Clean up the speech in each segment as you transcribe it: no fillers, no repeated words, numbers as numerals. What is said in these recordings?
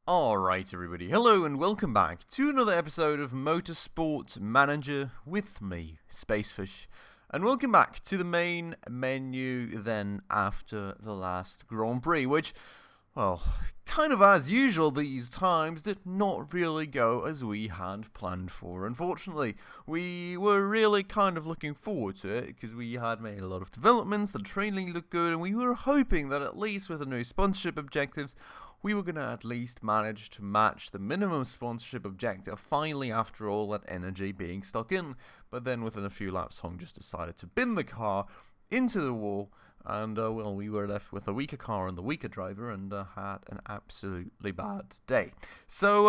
Alright everybody, hello and welcome back to another episode of Motorsport Manager with me, Spacefish. And welcome back to the main menu then after the last Grand Prix, which, well, kind of as usual these times, did not really go as we had planned for. Unfortunately, we were really kind of looking forward to it because we had made a lot of developments, the training looked good, and we were hoping that at least with the new sponsorship objectives, we were going to at least manage to match the minimum sponsorship objective finally after all that energy being stuck in. But then within a few laps, Hong just decided to bin the car into the wall. And, well, we were left with a weaker car and the weaker driver and had an absolutely bad day. So,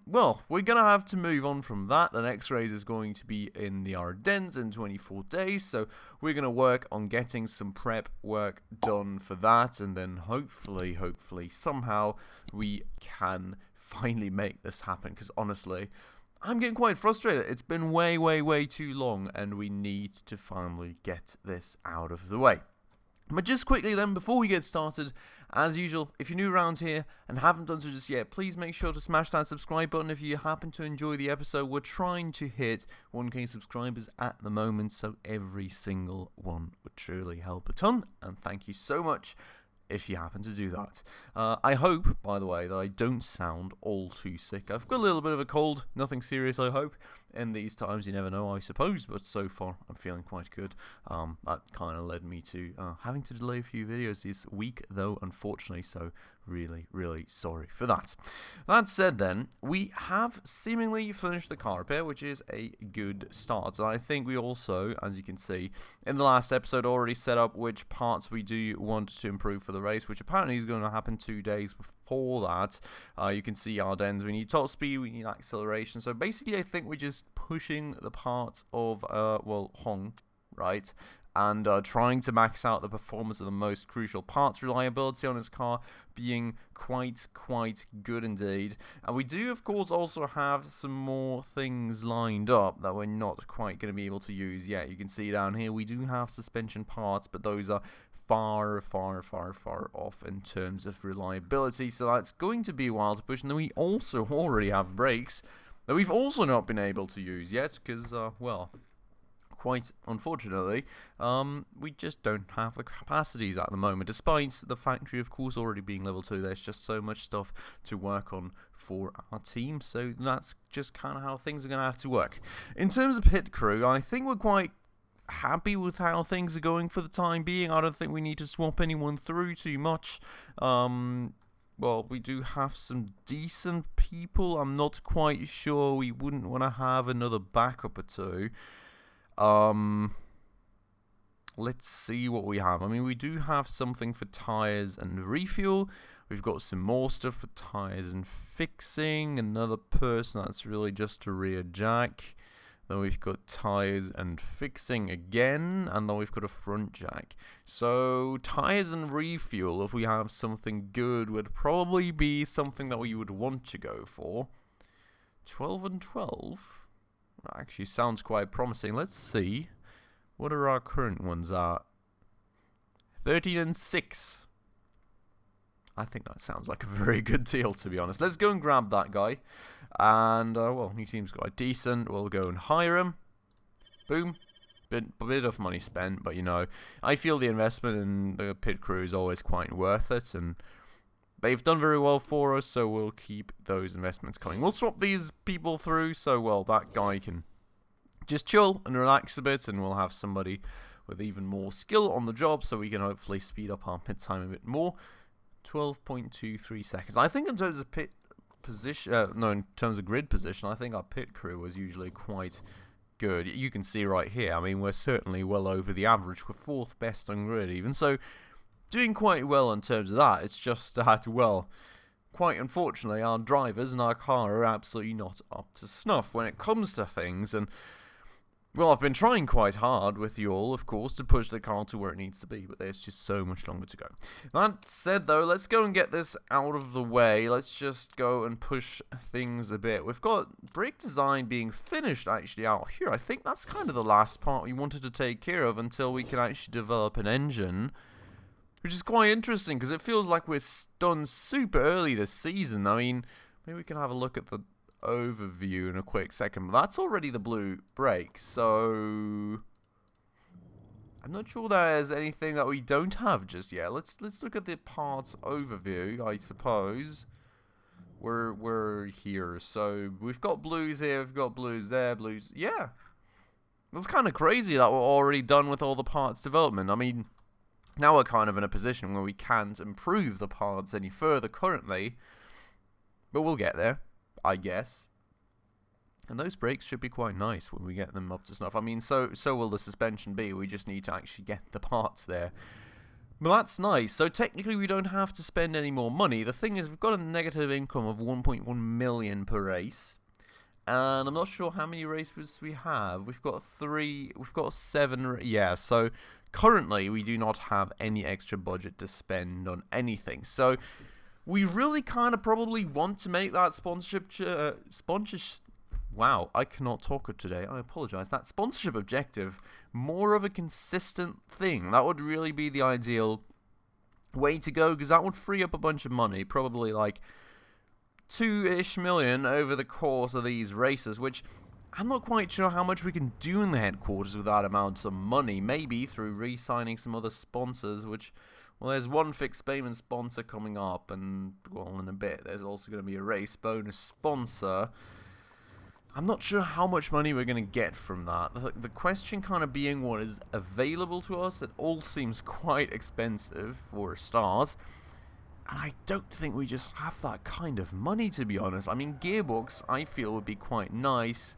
well, we're going to have to move on from that. The next race is going to be in the Ardennes in 24 days. So we're going to work on getting some prep work done for that. And then hopefully, somehow we can finally make this happen. Because honestly, I'm getting quite frustrated. It's been way too long and we need to finally get this out of the way. But just quickly then, before we get started, as usual, if you're new around here and haven't done so just yet, please make sure to smash that subscribe button if you happen to enjoy the episode. We're trying to hit 1k subscribers at the moment, so every single one would truly help a ton, and thank you so much if you happen to do that. I hope, by the way, that I don't sound all too sick. I've got a little bit of a cold, nothing serious I hope. In these times you never know, I suppose, but so far I'm feeling quite good. That kind of led me to having to delay a few videos this week though, unfortunately, so really sorry for that. That said then, we have seemingly finished the car repair, which is a good start. And I think we also, as you can see, in the last episode already set up which parts we do want to improve for the race, which apparently is going to happen 2 days before that. You can see Ardennes, we need top speed, we need acceleration. So basically I think we're just pushing the parts of, well, Hong, right? And trying to max out the performance of the most crucial parts. Reliability on his car being quite good indeed. And we do, of course, also have some more things lined up that we're not quite going to be able to use yet. You can see down here we do have suspension parts, but those are far off in terms of reliability. So that's going to be a while to push. And then we also already have brakes that we've also not been able to use yet because, well, quite unfortunately, we just don't have the capacities at the moment, despite the factory, of course, already being level 2. There's just so much stuff to work on for our team, so that's just kind of how things are going to have to work. In terms of pit crew, I think we're quite happy with how things are going for the time being. I don't think we need to swap anyone through too much. Well, we do have some decent people. I'm not quite sure we wouldn't want to have another backup or two. Let's see what we have. I mean, we do have something for tires and refuel. We've got some more stuff for tires and fixing. Another person that's really just a rear jack. Then we've got tires and fixing again, and then we've got a front jack. So tires and refuel, if we have something good, would probably be something that we would want to go for. 12 and 12 actually sounds quite promising. Let's see. What are our current ones at? 13 and 6. I think that sounds like a very good deal, to be honest. Let's go and grab that guy. And, well, he seems quite decent. We'll go and hire him. Boom. Bit of money spent, but, you know, I feel the investment in the pit crew is always quite worth it. And they've done very well for us, so we'll keep those investments coming. We'll swap these people through, so, well, that guy can just chill and relax a bit, and we'll have somebody with even more skill on the job, so we can hopefully speed up our pit time a bit more. 12.23 seconds. I think in terms of pit position, in terms of grid position, I think our pit crew was usually quite good. You can see right here, I mean, we're certainly well over the average. We're 4th best on grid even, so doing quite well in terms of that. It's just that, well, quite unfortunately, our drivers and our car are absolutely not up to snuff when it comes to things, and well, I've been trying quite hard with you all, of course, to push the car to where it needs to be, but there's just so much longer to go. That said, though, let's go and get this out of the way. Let's just go and push things a bit. We've got brake design being finished, actually, out here. I think that's kind of the last part we wanted to take care of until we can actually develop an engine. which is quite interesting because it feels like we're done super early this season. I mean, maybe we can have a look at the overview in a quick second, but that's already the blue brake, so I'm not sure there's anything that we don't have just yet. Let's look at the parts overview, I suppose. We're here, so we've got blues here, we've got blues there, blues. Yeah, that's kind of crazy that we're already done with all the parts development. I mean, now we're kind of in a position where we can't improve the parts any further currently, but we'll get there, I guess. And those brakes should be quite nice when we get them up to snuff. I mean, so will the suspension be. We just need to actually get the parts there. Well, that's nice. So technically we don't have to spend any more money. The thing is, we've got a negative income of 1.1 million per race. And I'm not sure how many races we have. We've got 7. Yeah, so currently we do not have any extra budget to spend on anything. So we really kind of probably want to make that Wow, I cannot talk today. I apologize. That sponsorship objective more of a consistent thing. That would really be the ideal way to go, because that would free up a bunch of money, probably like 2-ish million over the course of these races, which I'm not quite sure how much we can do in the headquarters with that amount of money. Maybe through re-signing some other sponsors, which, well, there's one fixed payment sponsor coming up, and, well, in a bit, there's also going to be a race bonus sponsor. I'm not sure how much money we're going to get from that. The question kind of being what is available to us. It all seems quite expensive for a start. And I don't think we just have that kind of money, to be honest. I mean, gearbox, I feel, would be quite nice.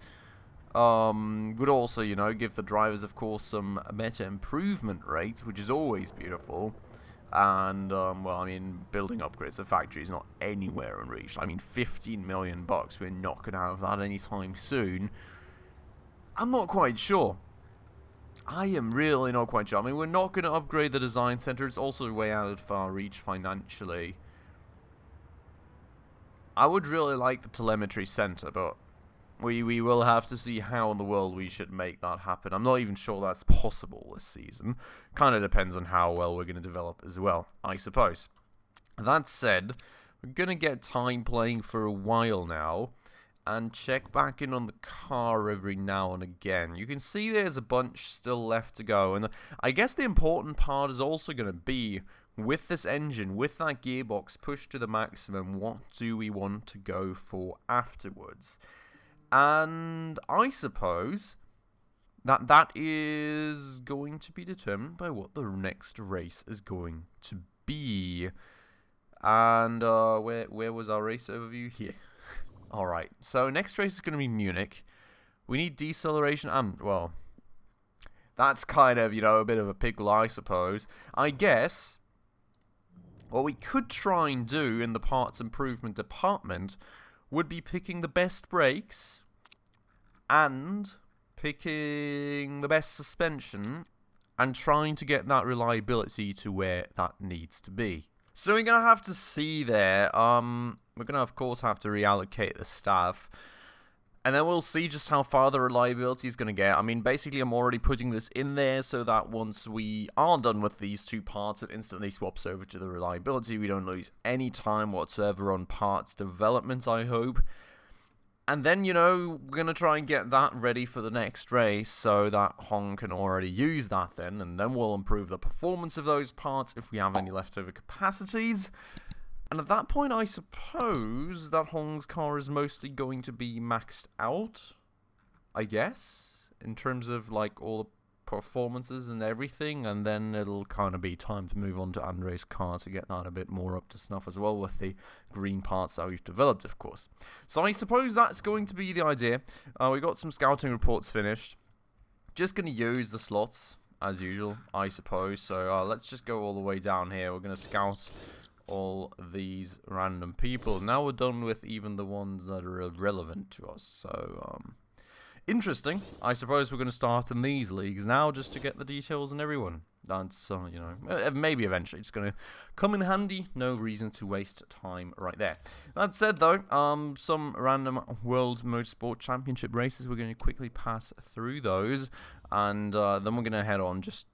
Would also, you know, give the drivers, of course, some better improvement rates, which is always beautiful. And, well, I mean, building upgrades, the factory is not anywhere in reach. I mean, 15 million bucks, we're not going to have that anytime soon. I'm not quite sure. I am really not quite sure. I mean, we're not going to upgrade the design center. It's also way out of our reach financially. I would really like the telemetry center, but we will have to see how in the world we should make that happen. I'm not even sure that's possible this season. Kind of depends on how well we're going to develop as well, I suppose. That said, we're going to get time playing for a while now and check back in on the car every now and again. You can see there's a bunch still left to go, and I guess the important part is also going to be, with this engine, with that gearbox pushed to the maximum, what do we want to go for afterwards? And I suppose that is going to be determined by what the next race is going to be. And where was our race overview? Here. Alright, so next race is going to be Munich. We need deceleration and, well, that's kind of, you know, a bit of a pickle, I suppose. I guess what we could try and do in the parts improvement department would be picking the best brakes and picking the best suspension and trying to get that reliability to where that needs to be. So we're going to have to see there. We're going to, of course, have to reallocate the staff. And then we'll see just how far the reliability is going to get. I mean, basically, I'm already putting this in there so that once we are done with these two parts, it instantly swaps over to the reliability. We don't lose any time whatsoever on parts development, I hope. And then, you know, we're going to try and get that ready for the next race so that Hong can already use that then. And then we'll improve the performance of those parts if we have any leftover capacities. And at that point, I suppose that Hong's car is mostly going to be maxed out, I guess, in terms of, like, all the performances and everything. And then it'll kind of be time to move on to Andre's car to get that a bit more up to snuff as well with the green parts that we've developed, of course. So I suppose that's going to be the idea. We got some scouting reports finished. Just going to use the slots, as usual, I suppose. So let's just go all the way down here. We're going to scout all these random people. Now we're done with even the ones that are relevant to us. So, interesting. I suppose we're going to start in these leagues now just to get the details on everyone. That's, you know, maybe eventually it's going to come in handy. No reason to waste time right there. That said, though, some random World Motorsport Championship races. We're going to quickly pass through those. And then we're going to head on just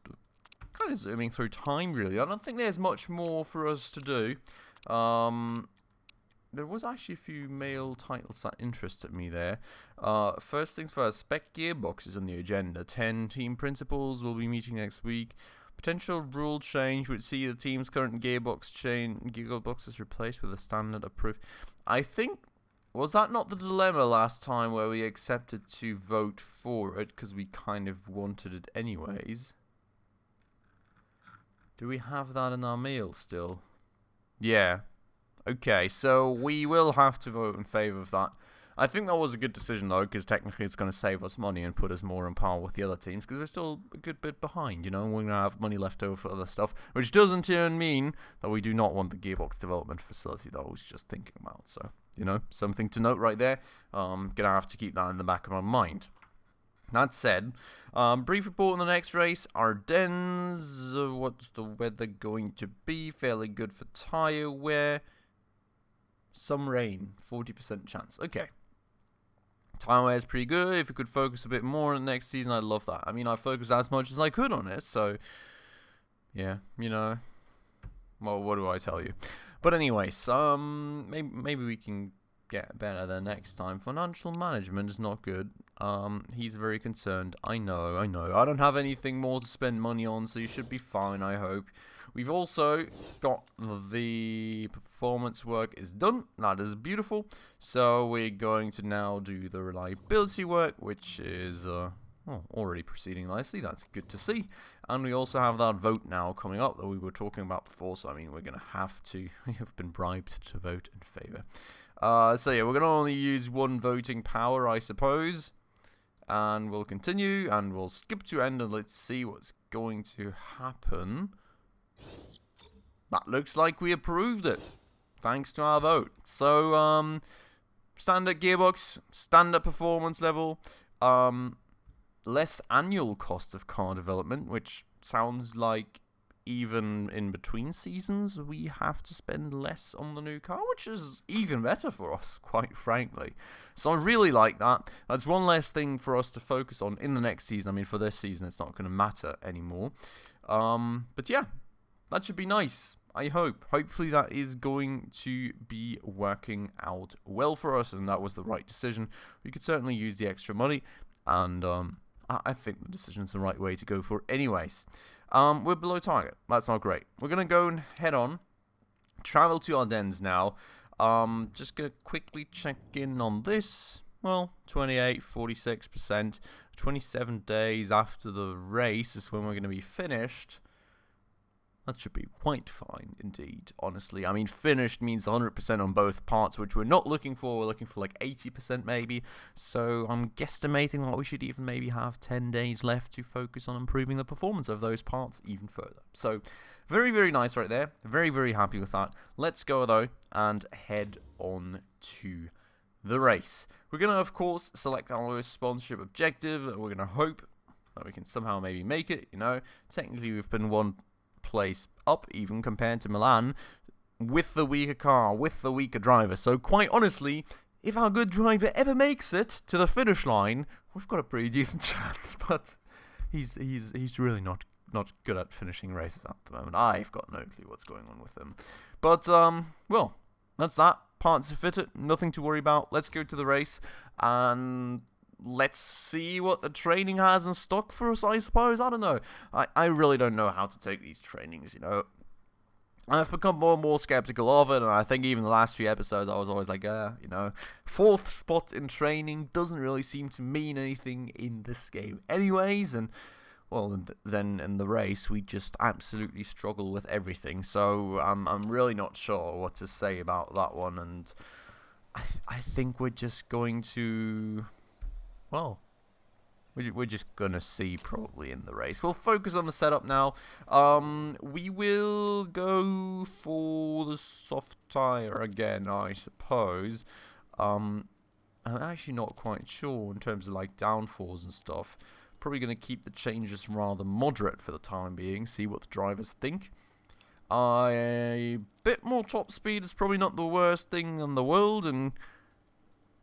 kind of zooming through time, really. I don't think there's much more for us to do. There was actually a few mail titles that interested me there. First things first, spec gearboxes on the agenda. 10 team principals will be meeting next week. Potential rule change would see the team's current gearboxes replaced with a standard approved. I think, was that not the dilemma last time where we accepted to vote for it because we kind of wanted it anyways? Do we have that in our mail still? Yeah. Okay, so we will have to vote in favour of that. I think that was a good decision, though, because technically it's going to save us money and put us more on par with the other teams, because we're still a good bit behind, you know, we're going to have money left over for other stuff, which does in turn mean that we do not want the gearbox development facility that I was just thinking about. So, you know, something to note right there. Going to have to keep that in the back of my mind. That said, brief report on the next race, Ardennes. What's the weather going to be? Fairly good for tyre wear. Some rain, 40% chance. Okay. Tyre wear is pretty good. If we could focus a bit more on next season, I'd love that. I mean, I focused as much as I could on it, so yeah, you know. Well, what do I tell you? But anyways, maybe we can get better the next time. Financial management is not good. He's very concerned. I know. I don't have anything more to spend money on, so you should be fine, I hope. We've also got the performance work is done. That is beautiful. So we're going to now do the reliability work, which is already proceeding nicely. That's good to see. And we also have that vote now coming up that we were talking about before. So, I mean, we're going to have to, we have been bribed to vote in favor. So, yeah, we're going to only use one voting power, I suppose. And we'll continue, and we'll skip to end, and let's see what's going to happen. That looks like we approved it, thanks to our vote. So, standard gearbox, standard performance level, less annual cost of car development, which sounds like even in between seasons we have to spend less on the new car, which is even better for us, quite frankly. So I really like that. That's one less thing for us to focus on in the next season. I mean, for this season it's not going to matter anymore. But yeah, that should be nice. I hope. Hopefully that is going to be working out well for us, and that was the right decision. We could certainly use the extra money, and I think the decision's the right way to go for anyways. We're below target. That's not great. We're going to go and head on. Travel to Ardennes now. Just going to quickly check in on this. Well, 28, 46%. 27 days after the race is when we're going to be finished. That should be quite fine indeed, honestly. I mean, finished means 100% on both parts, which we're not looking for. We're looking for like 80% maybe. So I'm guesstimating that we should even maybe have 10 days left to focus on improving the performance of those parts even further. So very, very nice right there. Very, very happy with that. Let's go though and head on to the race. We're going to, of course, select our sponsorship objective. We're going to hope that we can somehow maybe make it, you know. Technically, we've been one place up even compared to Milan with the weaker car, with the weaker driver. So quite honestly, if our good driver ever makes it to the finish line, we've got a pretty decent chance. But he's really not good at finishing races at the moment. I've got no clue what's going on with him. But well, that's that. Parts are fitted, nothing to worry about. Let's go to the race and let's see what the training has in stock for us, I suppose. I don't know. I really don't know how to take these trainings, you know. I've become more and more skeptical of it, and I think even the last few episodes I was always like, you know, 4th spot in training doesn't really seem to mean anything in this game anyways, and well, then in the race we just absolutely struggle with everything, so I'm really not sure what to say about that one, and I think we're just going to, well, we're just going to see probably in the race. We'll focus on the setup now. We will go for the soft tyre again, I suppose. I'm actually not quite sure in terms of like downforce and stuff. Probably going to keep the changes rather moderate for the time being, see what the drivers think. A bit more top speed is probably not the worst thing in the world, and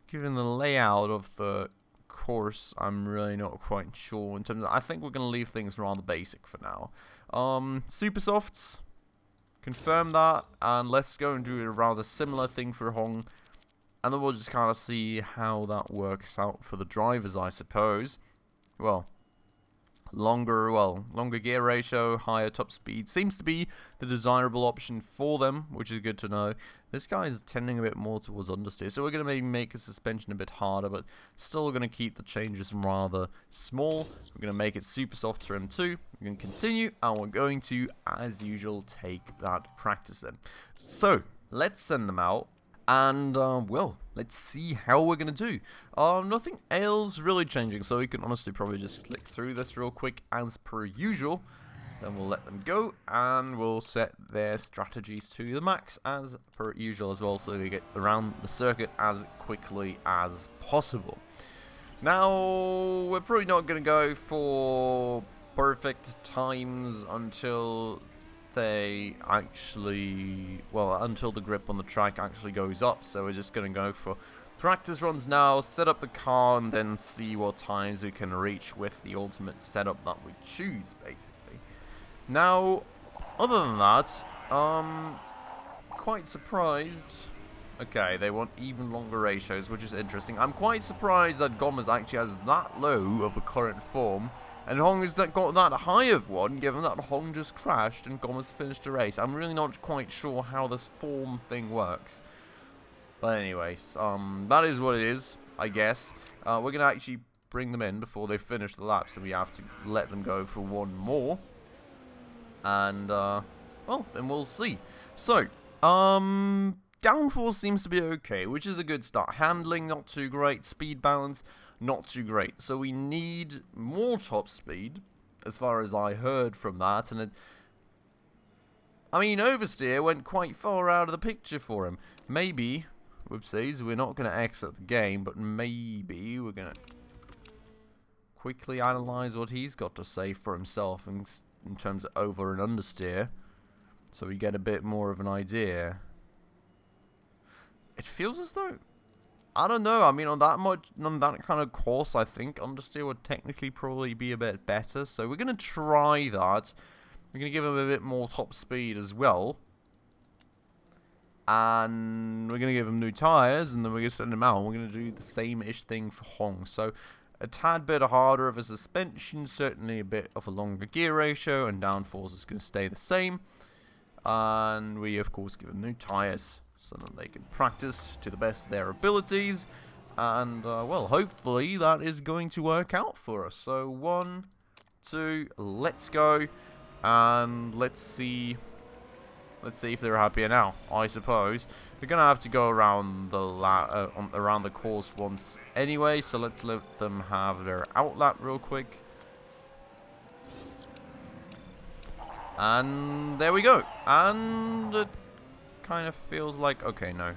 given the layout of the course, I'm really not quite sure in terms of, I think we're going to leave things rather basic for now. Super Softs, confirm that, and let's go and do a rather similar thing for Hong, and then we'll just kind of see how that works out for the drivers, I suppose. Well, longer gear ratio, higher top speed seems to be the desirable option for them, which is good to know. This guy is tending a bit more towards understeer, so we're going to maybe make a suspension a bit harder, but still going to keep the changes rather small. We're going to make it super soft for M2. We're going to continue, and we're going to, as usual, take that practice then. So, let's send them out. And, well, let's see how we're going to do. Nothing else really changing, so we can honestly probably just click through this real quick as per usual. Then we'll let them go, and we'll set their strategies to the max as per usual as well, so we get around the circuit as quickly as possible. Now, we're probably not going to go for perfect times until they actually, well, until the grip on the track actually goes up. So we're just going to go for practice runs now, set up the car, and then see what times we can reach with the ultimate setup that we choose, basically. Now, other than that, quite surprised. Okay, they want even longer ratios, which is interesting. I'm quite surprised that Gomez actually has that low of a current form, and Hong has got that high of one, given that Hong just crashed and Gomez finished the race. I'm really not quite sure how this form thing works. But anyways, that is what it is, I guess. We're going to actually bring them in before they finish the lap, so we have to let them go for one more. And, well, then we'll see. So, downforce seems to be okay, which is a good start. Handling, not too great. Speed balance, not too great. So we need more top speed, as far as I heard from that. And I mean, oversteer went quite far out of the picture for him. Maybe, whoopsies, we're not going to exit the game, but maybe we're going to quickly analyze what he's got to say for himself in terms of over and understeer, so we get a bit more of an idea. It feels as though, I don't know, I mean, on that kind of course, I think understeer would technically probably be a bit better, so we're going to try that. We're going to give him a bit more top speed as well, and we're going to give him new tyres, and then we're going to send him out, and we're going to do the same-ish thing for Hong. So a tad bit harder of a suspension, certainly a bit of a longer gear ratio, and downforce is going to stay the same. And we, of course, give them new tyres so that they can practice to the best of their abilities. And, well, hopefully that is going to work out for us. So, 1, 2, let's go. And let's see if they're happier now, I suppose. We're going to have to go around the around the course once anyway, so let's let them have their outlap real quick. And there we go. And it kind of feels like, okay, no.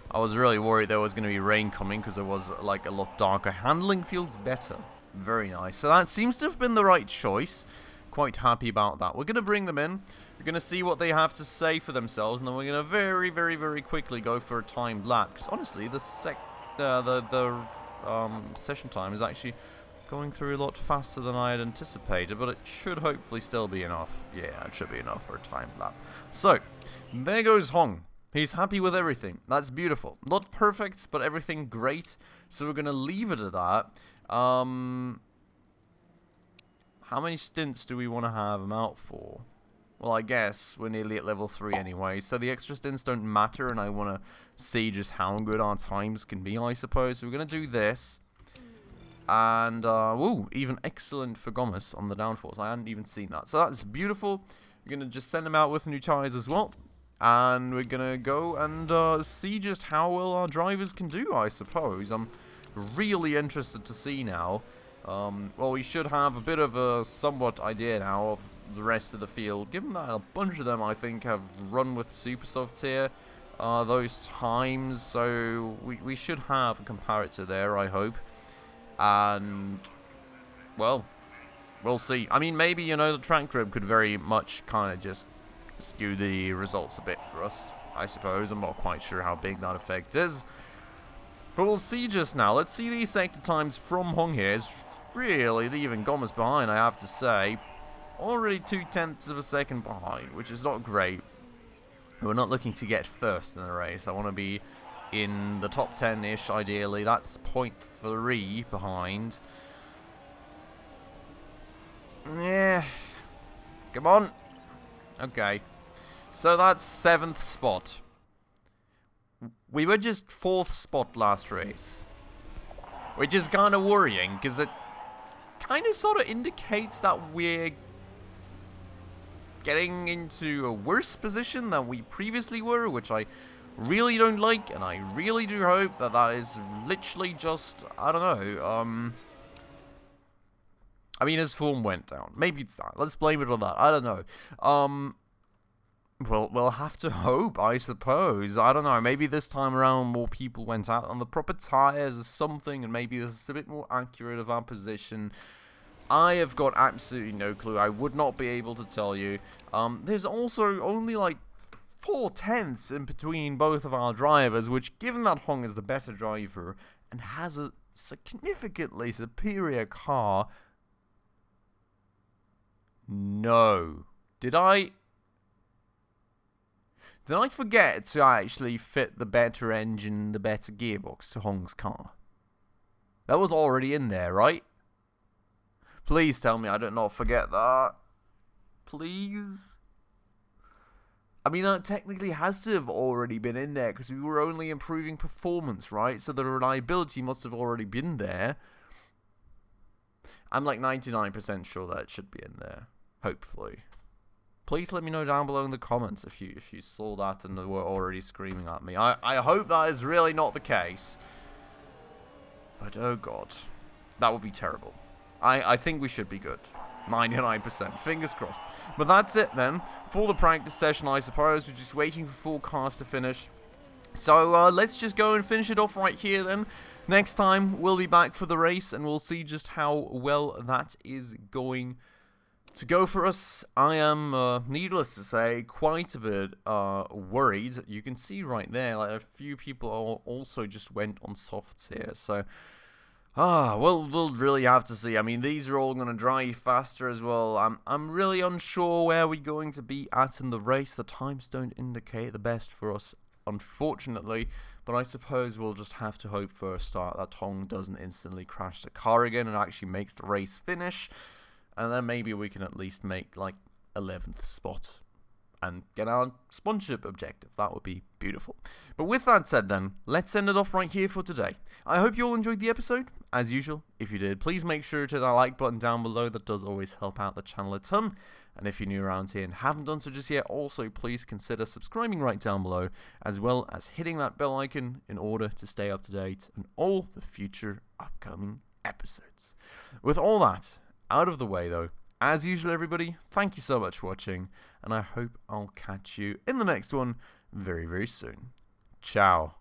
I was really worried there was going to be rain coming because it was like a lot darker. Handling feels better. Very nice. So that seems to have been the right choice. Quite happy about that. We're going to bring them in. We're going to see what they have to say for themselves, and then we're going to very, very, very quickly go for a timed lap. Because honestly, the session time is actually going through a lot faster than I had anticipated, but it should hopefully still be enough. Yeah, it should be enough for a timed lap. So, there goes Hong. He's happy with everything. That's beautiful. Not perfect, but everything great. So we're going to leave it at that. How many stints do we want to have him out for? Well, I guess we're nearly at level 3 anyway, so the extra stints don't matter, and I want to see just how good our times can be, I suppose. So we're going to do this. And, woo, even excellent for Gomez on the downforce. I hadn't even seen that. So that's beautiful. We're going to just send him out with new tyres as well. And we're going to go and see just how well our drivers can do, I suppose. I'm really interested to see now. Well, we should have a bit of a somewhat idea now of the rest of the field, given that a bunch of them, I think, have run with super softs here, those times, so we should have a comparator there, I hope. And, well, we'll see. I mean, maybe, you know, the track grip could very much kind of just skew the results a bit for us, I suppose. I'm not quite sure how big that effect is, but we'll see just now. Let's see these sector times from Hong here. It's really leaving Gomez behind, I have to say. already 0.2 of a second behind, which is not great. We're not looking to get first in the race. I want to be in the top 10-ish, ideally. That's 0.3 behind. Yeah. Come on. Okay. So that's 7th spot. We were just 4th spot last race. Which is kind of worrying, because it kind of sort of indicates that we're getting into a worse position than we previously were, which I really don't like, and I really do hope that that is literally just, I don't know, I mean, his form went down. Maybe it's that. Let's blame it on that. I don't know. Well, we'll have to hope, I suppose. I don't know. Maybe this time around more people went out on the proper tyres or something, and maybe this is a bit more accurate of our position. I have got absolutely no clue. I would not be able to tell you. There's also only like 0.4 in between both of our drivers, which, given that Hong is the better driver and has a significantly superior car... No. Did I forget to actually fit the better engine, the better gearbox to Hong's car? That was already in there, right? Please tell me I did not forget that. Please? I mean, that technically has to have already been in there, because we were only improving performance, right? So the reliability must have already been there. I'm like 99% sure that it should be in there. Hopefully. Please let me know down below in the comments if you saw that and were already screaming at me. I hope that is really not the case. But oh god. That would be terrible. I think we should be good. 99%. Fingers crossed. But that's it then. For the practice session, I suppose. We're just waiting for full cars to finish. So let's just go and finish it off right here then. Next time, we'll be back for the race, and we'll see just how well that is going to go for us. I am, needless to say, quite a bit worried. You can see right there, like, a few people also just went on softs here, so... we'll really have to see. I mean, these are all going to drive faster as well. I'm really unsure where we're going to be at in the race. The times don't indicate the best for us, unfortunately. But I suppose we'll just have to hope for a start that Hong doesn't instantly crash the car again and actually makes the race finish. And then maybe we can at least make, like, 11th spot and get our sponsorship objective. That would be beautiful. But with that said then, let's end it off right here for today. I hope you all enjoyed the episode. As usual, if you did, please make sure to hit that like button down below. That does always help out the channel a ton. And if you're new around here and haven't done so just yet, also please consider subscribing right down below, as well as hitting that bell icon in order to stay up to date on all the future upcoming episodes. With all that out of the way though, as usual everybody, thank you so much for watching, and I hope I'll catch you in the next one very, very soon. Ciao.